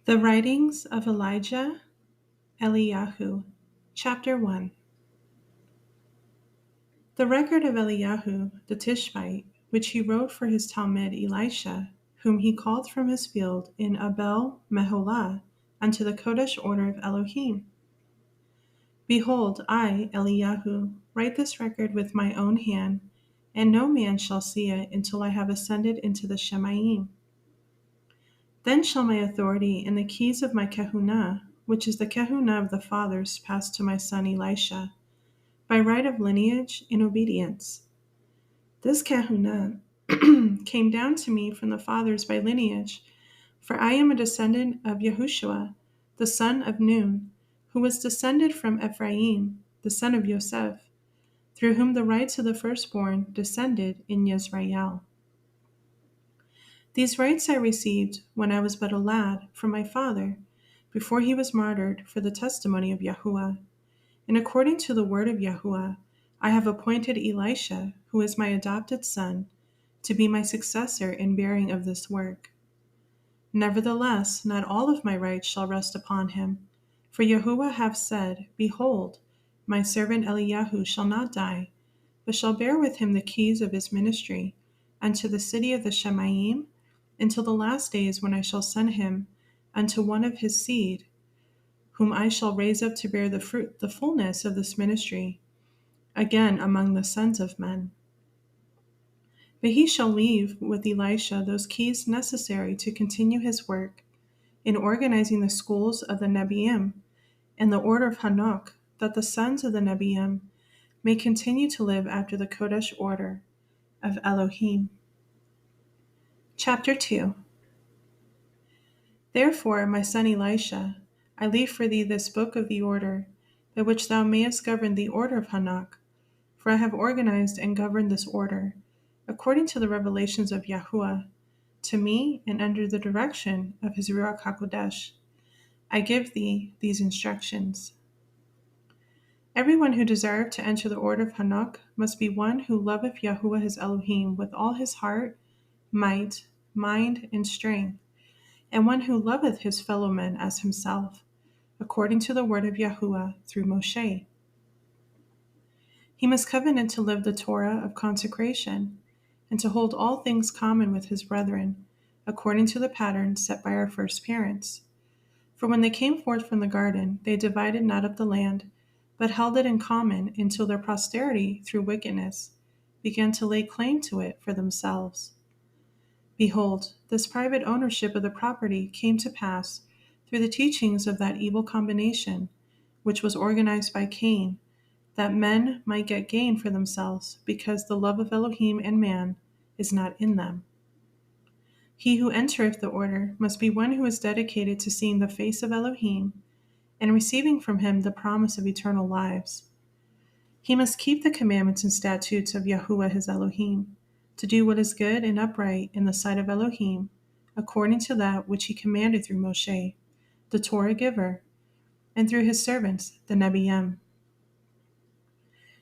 The Writings of Elijah, Eliyahu, Chapter 1. The record of Eliyahu the Tishbite, which he wrote for his Talmud Elisha, whom he called from his field in Abel Meholah unto the Kodesh order of Elohim. Behold, I, Eliyahu, write this record with my own hand, and no man shall see it until I have ascended into the Shemayim. Then shall my authority and the keys of my kehunah, which is the kehunah of the fathers, pass to my son Elisha, by right of lineage in obedience. This kehunah came down to me from the fathers by lineage, for I am a descendant of Yahushua, the son of Nun, who was descended from Ephraim, the son of Yosef, through whom the rights of the firstborn descended in Yisrael. These rights I received when I was but a lad from my father, before he was martyred for the testimony of Yahuwah. And according to the word of Yahuwah, I have appointed Elisha, who is my adopted son, to be my successor in bearing of this work. Nevertheless, not all of my rights shall rest upon him, for Yahuwah hath said, Behold, my servant Eliyahu shall not die, but shall bear with him the keys of his ministry, unto the city of the Shemayim, until the last days when I shall send him unto one of his seed, whom I shall raise up to bear the fullness of this ministry, again among the sons of men. But he shall leave with Elisha those keys necessary to continue his work in organizing the schools of the Nebiim and the order of Hanok, that the sons of the Nebiim may continue to live after the Kodesh order of Elohim. Chapter 2. Therefore, my son Elisha, I leave for thee this book of the order, by which thou mayest govern the order of Hanok, for I have organized and governed this order, according to the revelations of Yahuwah, to me and under the direction of his Ruach HaKodesh. I give thee these instructions. Everyone who desireth to enter the order of Hanok must be one who loveth Yahuwah his Elohim with all his heart, might, mind, and strength, and one who loveth his fellow men as himself, according to the word of Yahuwah through Moshe. He must covenant to live the Torah of consecration, and to hold all things common with his brethren, according to the pattern set by our first parents. For when they came forth from the garden, they divided not up the land, but held it in common until their posterity, through wickedness, began to lay claim to it for themselves. Behold, this private ownership of the property came to pass through the teachings of that evil combination, which was organized by Cain, that men might get gain for themselves, because the love of Elohim and man is not in them. He who entereth the order must be one who is dedicated to seeing the face of Elohim and receiving from him the promise of eternal lives. He must keep the commandments and statutes of Yahuwah his Elohim, to do what is good and upright in the sight of Elohim, according to that which he commanded through Moshe, the Torah giver, and through his servants, the Nebiim.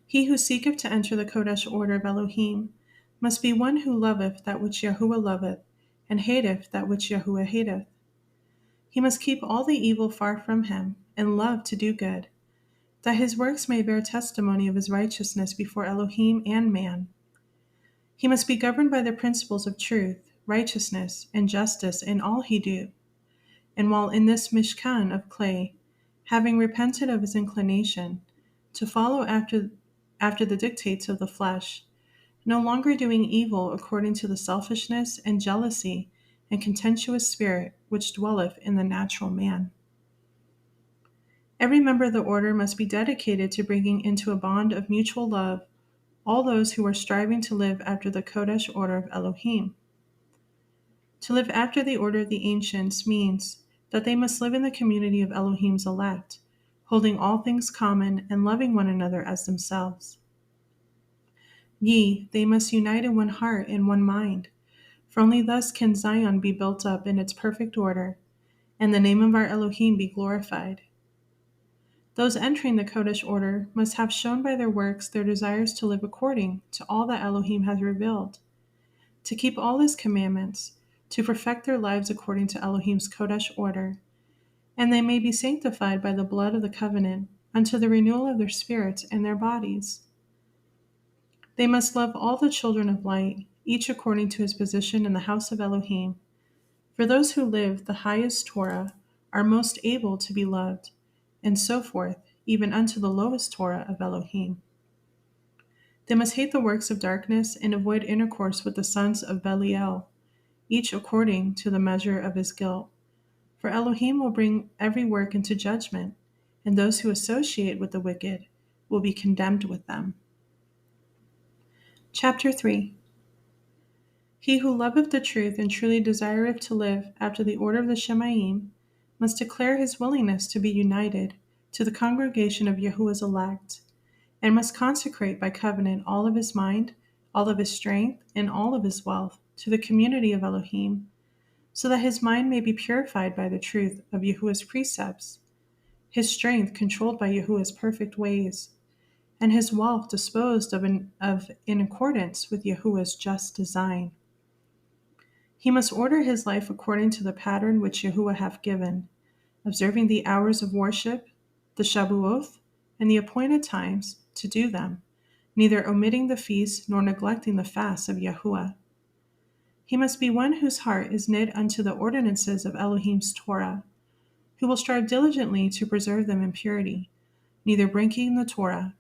He who seeketh to enter the Kodesh order of Elohim must be one who loveth that which Yahuwah loveth, and hateth that which Yahuwah hateth. He must keep all the evil far from him, and love to do good, that his works may bear testimony of his righteousness before Elohim and man. He must be governed by the principles of truth, righteousness, and justice in all he do. And while in this Mishkan of clay, having repented of his inclination, to follow after the dictates of the flesh, no longer doing evil according to the selfishness and jealousy and contentious spirit which dwelleth in the natural man. Every member of the order must be dedicated to bringing into a bond of mutual love all those who are striving to live after the Kodesh order of Elohim. To live after the order of the ancients means that they must live in the community of Elohim's elect, holding all things common and loving one another as themselves. They must unite in one heart and one mind, for only thus can Zion be built up in its perfect order, and the name of our Elohim be glorified. Those entering the Kodesh order must have shown by their works their desires to live according to all that Elohim has revealed, to keep all his commandments, to perfect their lives according to Elohim's Kodesh order, and they may be sanctified by the blood of the covenant unto the renewal of their spirits and their bodies. They must love all the children of light, each according to his position in the house of Elohim. For those who live the highest Torah are most able to be loved, and so forth, even unto the lowest Torah of Elohim. They must hate the works of darkness and avoid intercourse with the sons of Belial, each according to the measure of his guilt. For Elohim will bring every work into judgment, and those who associate with the wicked will be condemned with them. Chapter 3. He who loveth the truth and truly desireth to live after the order of the Shemaim must declare his willingness to be united to the congregation of Yahuwah's elect, and must consecrate by covenant all of his mind, all of his strength, and all of his wealth to the community of Elohim, so that his mind may be purified by the truth of Yahuwah's precepts, his strength controlled by Yahuwah's perfect ways, and his wealth disposed of in accordance with Yahuwah's just design. He must order his life according to the pattern which Yahuwah hath given, observing the hours of worship, the Shabuoth, and the appointed times to do them, neither omitting the feasts nor neglecting the fasts of Yahuwah. He must be one whose heart is knit unto the ordinances of Elohim's Torah, who will strive diligently to preserve them in purity, neither breaking the Torah,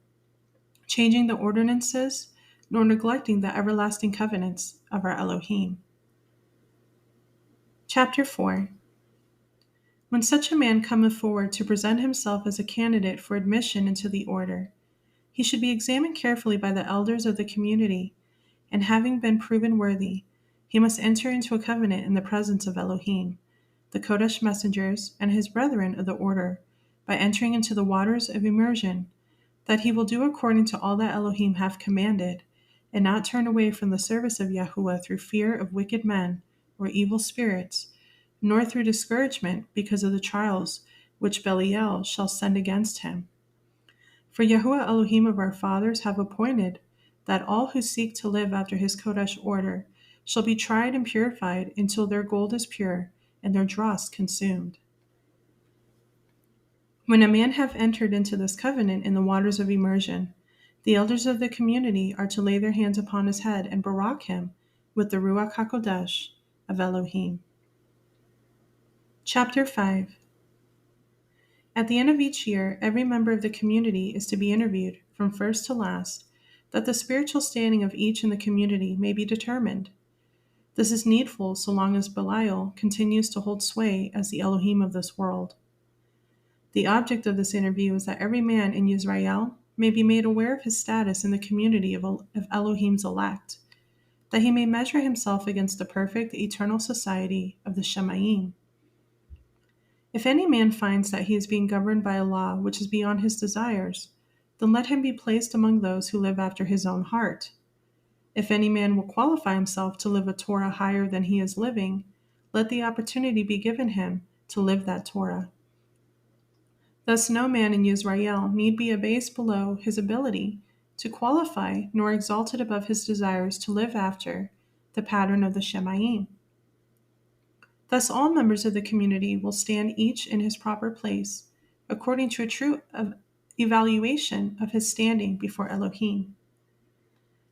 changing the ordinances, nor neglecting the everlasting covenants of our Elohim. Chapter 4. When such a man cometh forward to present himself as a candidate for admission into the order, he should be examined carefully by the elders of the community, and having been proven worthy, he must enter into a covenant in the presence of Elohim, the Kodesh messengers, and his brethren of the order, by entering into the waters of immersion, that he will do according to all that Elohim hath commanded, and not turn away from the service of Yahuwah through fear of wicked men or evil spirits, nor through discouragement because of the trials which Belial shall send against him. For Yahuwah Elohim of our fathers have appointed that all who seek to live after his Kodesh order shall be tried and purified until their gold is pure and their dross consumed. When a man have entered into this covenant in the waters of immersion, the elders of the community are to lay their hands upon his head and barak him with the Ruach HaKodesh of Elohim. Chapter 5. At the end of each year, every member of the community is to be interviewed from first to last, that the spiritual standing of each in the community may be determined. This is needful so long as Belial continues to hold sway as the Elohim of this world. The object of this interview is that every man in Yisrael may be made aware of his status in the community of Elohim's elect, that he may measure himself against the perfect, eternal society of the Shemaim. If any man finds that he is being governed by a law which is beyond his desires, then let him be placed among those who live after his own heart. If any man will qualify himself to live a Torah higher than he is living, let the opportunity be given him to live that Torah. Thus no man in Yisrael need be abased below his ability to qualify, nor exalted above his desires to live after the pattern of the Shemaim. Thus all members of the community will stand each in his proper place, according to a true evaluation of his standing before Elohim.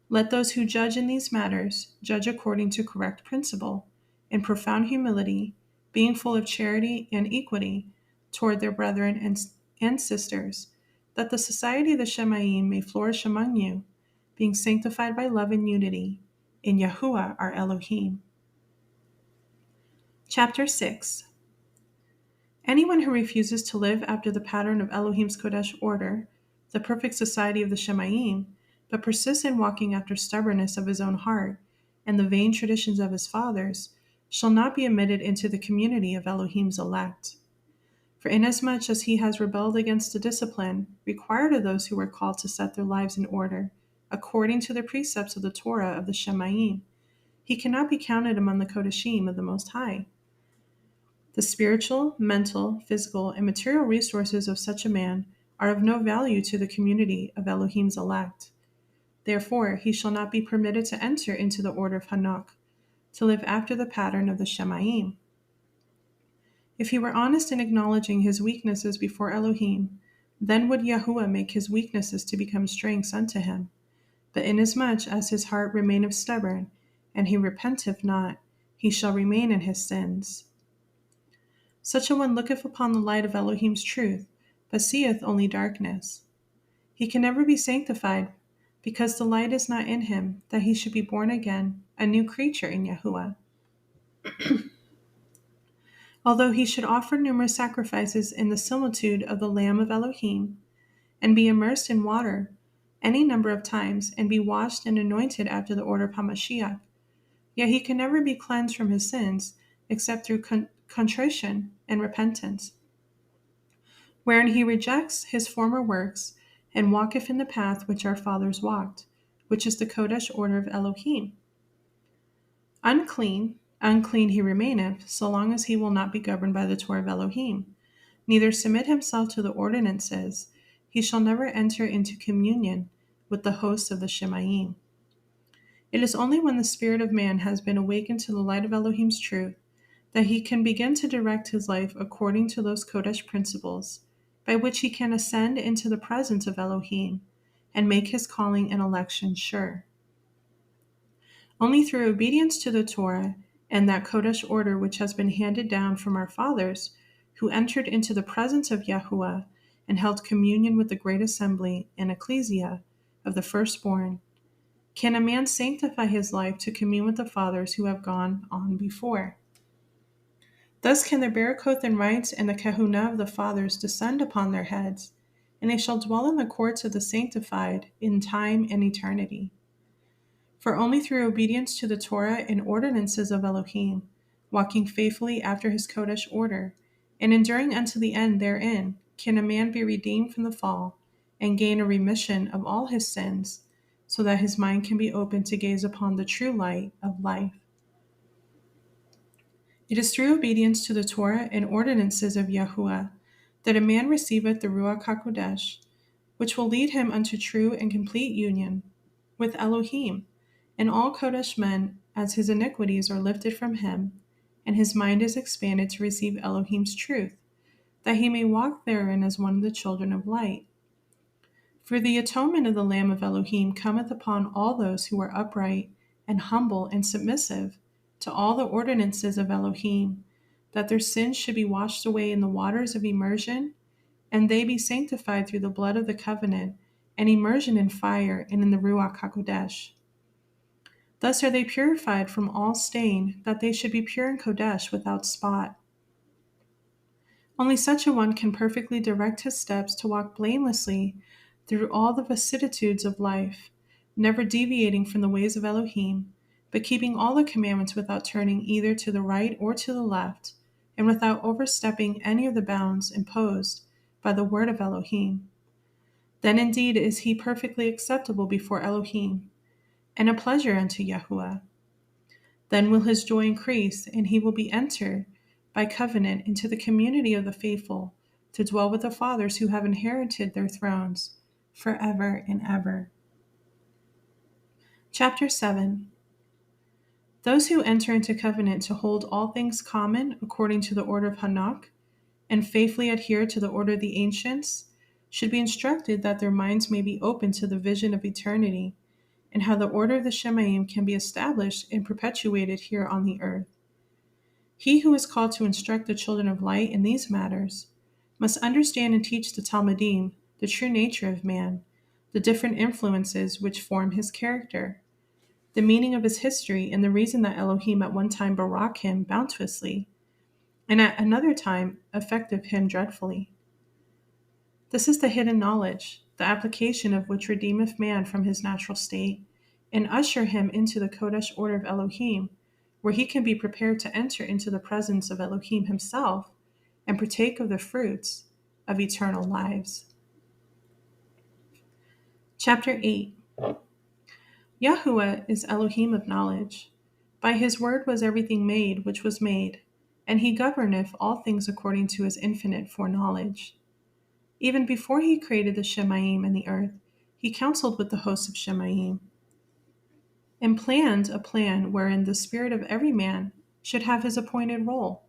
Let those who judge in these matters judge according to correct principle, in profound humility, being full of charity and equity toward their brethren and sisters, that the society of the Shemaim may flourish among you, being sanctified by love and unity, in Yahuwah our Elohim. Chapter 6. Anyone who refuses to live after the pattern of Elohim's Kodesh order, the perfect society of the Shemaim, but persists in walking after stubbornness of his own heart and the vain traditions of his fathers, shall not be admitted into the community of Elohim's elect. For inasmuch as he has rebelled against the discipline required of those who are called to set their lives in order, according to the precepts of the Torah of the Shemaim, he cannot be counted among the Kodeshim of the Most High. The spiritual, mental, physical, and material resources of such a man are of no value to the community of Elohim's elect. Therefore, he shall not be permitted to enter into the order of Hanok, to live after the pattern of the Shemaim. If he were honest in acknowledging his weaknesses before Elohim, then would Yahuwah make his weaknesses to become strengths unto him. But inasmuch as his heart remaineth stubborn, and he repenteth not, he shall remain in his sins. Such a one looketh upon the light of Elohim's truth, but seeth only darkness. He can never be sanctified, because the light is not in him, that he should be born again, a new creature in Yahuwah. Although he should offer numerous sacrifices in the similitude of the Lamb of Elohim, and be immersed in water any number of times, and be washed and anointed after the order of Hamashiach, yet he can never be cleansed from his sins except through contrition and repentance, wherein he rejects his former works and walketh in the path which our fathers walked, which is the Kodesh order of Elohim. Unclean he remaineth, so long as he will not be governed by the Torah of Elohim, neither submit himself to the ordinances. He shall never enter into communion with the hosts of the Shemayim. It is only when the spirit of man has been awakened to the light of Elohim's truth that he can begin to direct his life according to those Kodesh principles, by which he can ascend into the presence of Elohim and make his calling and election sure. Only through obedience to the Torah and that Kodesh order which has been handed down from our fathers, who entered into the presence of Yahuwah and held communion with the great assembly and ecclesia of the firstborn, can a man sanctify his life to commune with the fathers who have gone on before. Thus can the Berakoth and rights and the kahuna of the fathers descend upon their heads, and they shall dwell in the courts of the sanctified in time and eternity. For only through obedience to the Torah and ordinances of Elohim, walking faithfully after his Kodesh order, and enduring unto the end therein, can a man be redeemed from the fall, and gain a remission of all his sins, so that his mind can be opened to gaze upon the true light of life. It is through obedience to the Torah and ordinances of Yahuwah that a man receiveth the Ruach HaKodesh, which will lead him unto true and complete union with Elohim and all Kodesh men, as his iniquities are lifted from him, and his mind is expanded to receive Elohim's truth, that he may walk therein as one of the children of light. For the atonement of the Lamb of Elohim cometh upon all those who are upright and humble and submissive to all the ordinances of Elohim, that their sins should be washed away in the waters of immersion, and they be sanctified through the blood of the covenant, and immersion in fire and in the Ruach HaKodesh. Thus are they purified from all stain, that they should be pure and Kodesh without spot. Only such a one can perfectly direct his steps to walk blamelessly through all the vicissitudes of life, never deviating from the ways of Elohim, but keeping all the commandments without turning either to the right or to the left, and without overstepping any of the bounds imposed by the word of Elohim. Then indeed is he perfectly acceptable before Elohim, and a pleasure unto Yahuwah. Then will his joy increase, and he will be entered by covenant into the community of the faithful, to dwell with the fathers who have inherited their thrones forever and ever. Chapter 7. Those who enter into covenant to hold all things common according to the order of Hanok, and faithfully adhere to the order of the ancients, should be instructed that their minds may be open to the vision of eternity, and how the order of the Shemayim can be established and perpetuated here on the earth. He who is called to instruct the children of light in these matters must understand and teach the Talmudim the true nature of man, the different influences which form his character, the meaning of his history, and the reason that Elohim at one time barak him bounteously, and at another time affected him dreadfully. This is the hidden knowledge, the application of which redeemeth man from his natural state, and usher him into the Kodesh order of Elohim, where he can be prepared to enter into the presence of Elohim himself and partake of the fruits of eternal lives. Chapter 8. Yahuwah is Elohim of knowledge. By his word was everything made which was made, and he governeth all things according to his infinite foreknowledge. Even before he created the Shemayim and the earth, he counseled with the hosts of Shemayim, and planned a plan wherein the spirit of every man should have his appointed role,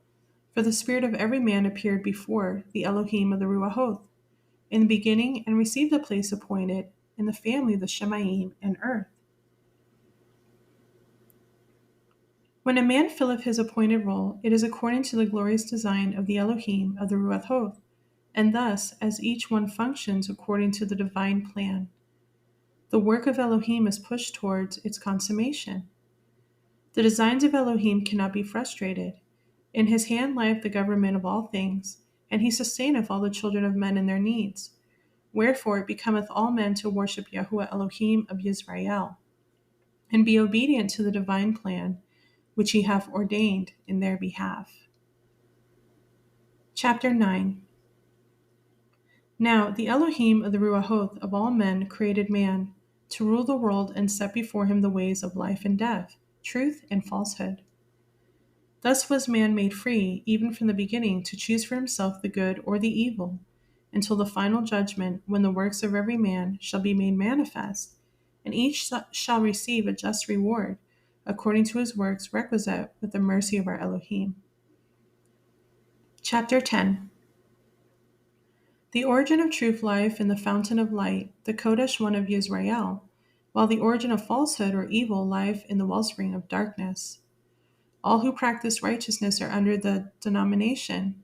For the spirit of every man appeared before the Elohim of the Ruahoth in the beginning and received a place appointed in the family of the Shemaim and earth. When a man filleth his appointed role, it is according to the glorious design of the Elohim of the Ruahoth, and thus as each one functions according to the divine plan. The work of Elohim is pushed towards its consummation. The designs of Elohim cannot be frustrated. In his hand lieth the government of all things, and he sustaineth all the children of men in their needs. Wherefore it becometh all men to worship Yahuwah Elohim of Yisrael, and be obedient to the divine plan which he hath ordained in their behalf. Chapter 9. Now the Elohim of the Ruahoth of all men created man, to rule the world and set before him the ways of life and death, truth and falsehood. Thus was man made free, even from the beginning, to choose for himself the good or the evil, until the final judgment, when the works of every man shall be made manifest, and each shall receive a just reward, according to his works requisite with the mercy of our Elohim. Chapter 10. The origin of truth lieth in the fountain of light, the Kodesh one of Yisrael, while the origin of falsehood or evil lieth in the wellspring of darkness. All who practice righteousness are under the denomination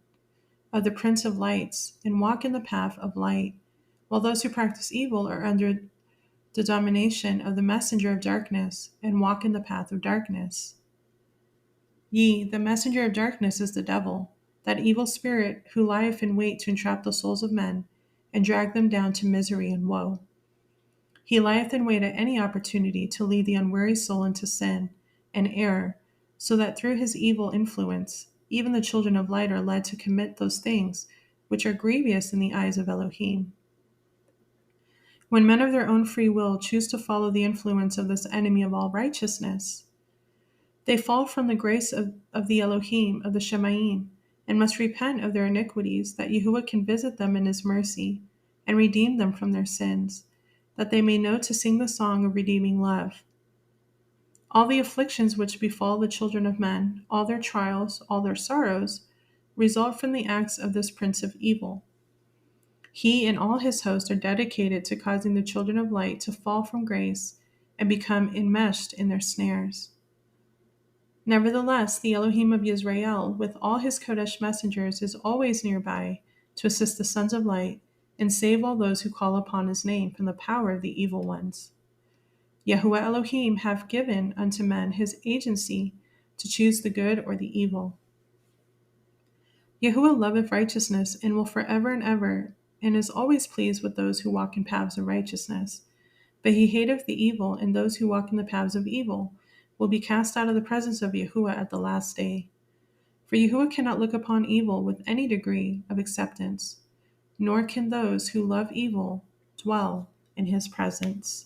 of the Prince of Lights and walk in the path of light, while those who practice evil are under the domination of the messenger of darkness and walk in the path of darkness. The messenger of darkness is the devil, that evil spirit who lieth in wait to entrap the souls of men and drag them down to misery and woe. He lieth in wait at any opportunity to lead the unwary soul into sin and error, so that through his evil influence, even the children of light are led to commit those things which are grievous in the eyes of Elohim. When men of their own free will choose to follow the influence of this enemy of all righteousness, they fall from the grace of the Elohim of the Shemaim, and must repent of their iniquities, that Yahuwah can visit them in his mercy, and redeem them from their sins, that they may know to sing the song of redeeming love. All the afflictions which befall the children of men, all their trials, all their sorrows, result from the acts of this prince of evil. He and all his host are dedicated to causing the children of light to fall from grace and become enmeshed in their snares. Nevertheless, the Elohim of Yisrael, with all his Kodesh messengers, is always nearby to assist the sons of light and save all those who call upon his name from the power of the evil ones. Yahuwah Elohim hath given unto men his agency to choose the good or the evil. Yahuwah loveth righteousness and will forever and ever, and is always pleased with those who walk in paths of righteousness. But he hateth the evil, and those who walk in the paths of evil will be cast out of the presence of Yahuwah at the last day. For Yahuwah cannot look upon evil with any degree of acceptance, nor can those who love evil dwell in his presence.